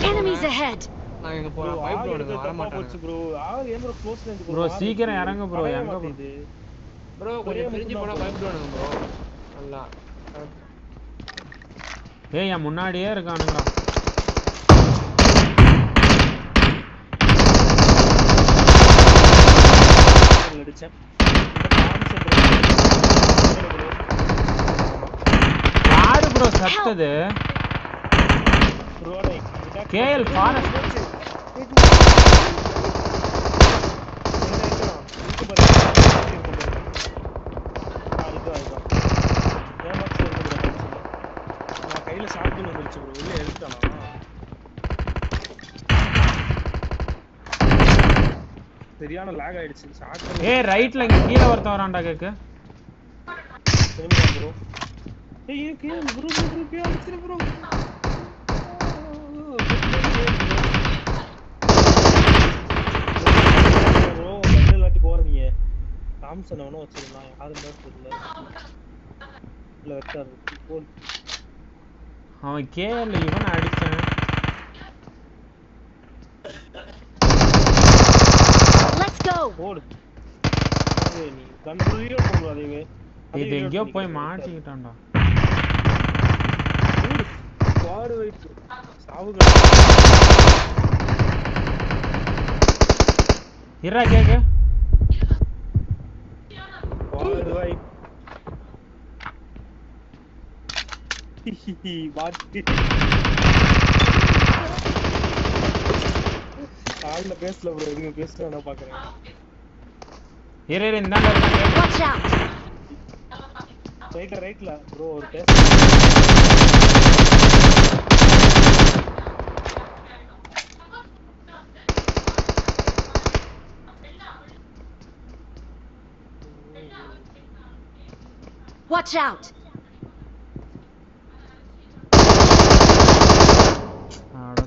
Enemies ahead. நான் எங்க போறேன் பைப் டவுனுக்கு வர மாட்டேன் ப்ரோ ஆக ஏன் ப்ரோ க்ளோஸ் ரேஞ்ச் ப்ரோ சீக்கிரம் இறங்க ப்ரோ எங்க ப்ரோ கொஞ்சம் பிரிஞ்சு போனா பைப் டவுனுக்கு ப்ரோ நல்லா ஏய் என் முன்னாடியே இருக்கானுங்கடா அடிச்சேன் யாரு ப்ரோ சத்தது ரோடை கேஎல் ஃபாரஸ்ட் நான் கையில ஷாட்கன் வந்துருச்சு ப்ரோ வெளியே எடுத்தானா சரியான லாக் ஆயிடுச்சு ஷாட்கன் ஏய் ரைட்ல இங்க கீழ ஒருத்தன் வரான்டா கேக்கு சேமியா ப்ரோ ஏய் கீழ ப்ரோ கீழ அடிச்சு ப்ரோ ப்ரோ கண்ணில் லாட்டி போறீங்க தாம்சன் அவனோ வச்சிருந்தான் யாரும் தெரியல இல்ல வெக்டார் கோல் அவன் கேஎல் இவனை அடிச்சான் Let's go. ஓடு நீ கண்ட்ரோலியோ போகாதீங்க இது எங்கயோ போய் மாட்டிக்கிட்டான்டா ஸ்குவாட் வைட் சாவுங்க இரா கேக்கு ஸ்குவாட் வைட் பாட்டி ஆல்ல பேஸ்ல ப்ரோ நீங்க பேஸ்ல நான் பாக்குறேன் இரு இந்தாண்ட இருக்கான் Watch out. ரைட்ல ப்ரோ ஒரு பேஸ் Watch out. அட